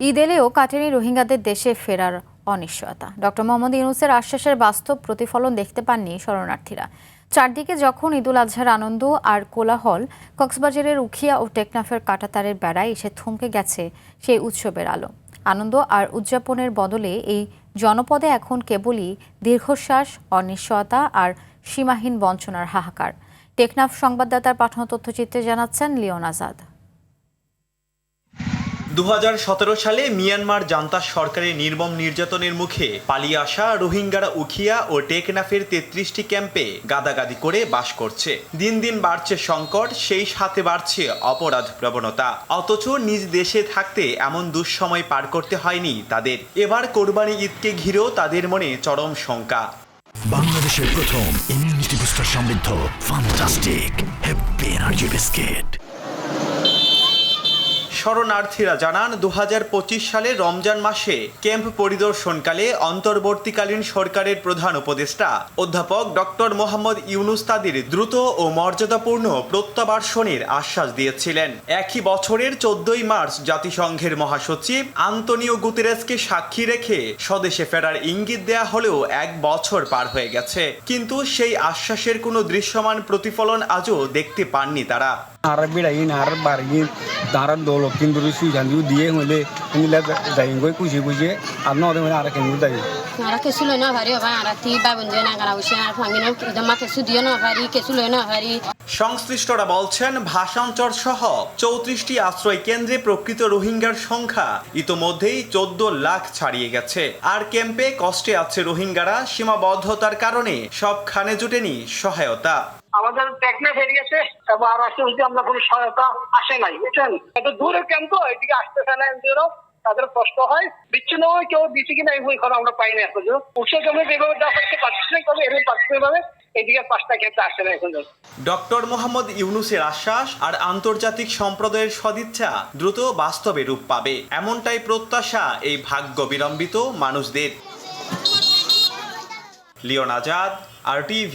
ঈদ এলেও কাটেনি রোহিঙ্গাদের দেশে ফেরার অনিশ্চয়তা। ডক্টর মোহাম্মদ ইউনূসের আশ্বাসের বাস্তব প্রতিফলন দেখতে পাননি শরণার্থীরা। চারদিকে যখন ঈদুল আজহার আনন্দ আর কোলাহল, কক্সবাজারের উখিয়া ও টেকনাফের কাঁটাতারের বেড়ায় এসে থমকে গেছে সেই উৎসবের আলো। আনন্দ আর উদযাপনের বদলে এই জনপদে এখন কেবলই দীর্ঘশ্বাস, অনিশ্চয়তা আর সীমাহীন বঞ্চনার হাহাকার। টেকনাফ সংবাদদাতার পাঠানো তথ্যচিত্রে জানাচ্ছেন লিওন আজাদ। 2017 সালে মিয়ানমার জান্তা সরকারের নির্মম নির্যাতনের মুখে পালিয়ে আসা রোহিঙ্গারা উখিয়া ও টেকনাফের 33টি ক্যাম্পে গাদাগাদি করে বাস করছে। দিন দিন বাড়ছে সংকট, সেই সাথে বাড়ছে অপরাধ প্রবণতা। অথচ নিজ দেশে থাকতে এমন দুঃসময় পার করতে হয়নি তাদের। এবার কোরবানি ঈদকে ঘিরেও তাদের মনে চরম শঙ্কা। বাংলাদেশের প্রথম ইমিউনিটি বুস্টার সমৃদ্ধ ফ্যান্টাস্টিক হ্যাপি এনার্জি বিস্কিট। শরণার্থীরা জানান 2025 সালে রমজান মাসে ক্যাম্প পরিদর্শনকালে অন্তর্বর্তীকালীন সরকারের প্রধান উপদেষ্টা অধ্যাপক ডক্টর মোহাম্মদ ইউনূস তাদের দ্রুত ও মর্যাদাপূর্ণ প্রত্যাবাসনের আশ্বাস দিয়েছিলেন। একই বছরের 14 মার্চ জাতিসংঘের মহাসচিব আন্তোনিও গুতেরেসকে সাক্ষী রেখে স্বদেশে ফেরার ইঙ্গিত দেয়া হলেও 1 বছর পার হয়ে গেছে, কিন্তু সেই আশ্বাসের কোনো দৃশ্যমান প্রতিফলন আজও দেখতে পাননি তারা। আর বেড়াইন আর বাড়িন তার দৌলত কিন্তু সুইজান দিয়ে হলে যাই গই খুশি খুশি আর নদে আর কেন যাই আর কিছু লই না ভারি হবে আর তি বাবন যে না গারা উসে আর ফামিনো জমা কিছু দিও না ভারি কিছু লই না ভারি। সংশ্লিষ্টরা বলছেন ভাষান্তর সহ 34টি আশ্রয় কেন্দ্রে প্রকৃত রোহিঙ্গার সংখ্যা ইতোমধ্যেই 14 লাখ ছাড়িয়ে গেছে। আর ক্যাম্পে কষ্টে আছে রোহিঙ্গারা, সীমাবদ্ধতার কারণে সবখানে জুটেনি সহায়তা। আমাদের টেকনাফ এরিয়াতে এবং আর আসলে আমরা কোনো সহায়তা আসে নাই, বুঝছেন? এত দূরের ক্যাম্প তো এদিকে আসতেছে না, তাদের কষ্ট হয়। বিচ্ছিন্ন হয় কেউ দিচ্ছে কিনা এই এখন আমরা পাই না। এখন উৎসব কেমন যেভাবে দেওয়া হচ্ছে পাচ্ছি না, তবে এরকম পাচ্ছি এভাবে এদিকে 5টা ক্যাম্পে আসছে না এখন। ডক্টর মোহাম্মদ ইউনূসের আশ্বাস আর আন্তর্জাতিক সম্প্রদায়ের সদিচ্ছা দ্রুত বাস্তবে রূপ পাবে, এমনটাই প্রত্যাশা এই ভাগ্য বিলম্বিত মানুষদের। লিওন আজাদ, RTV।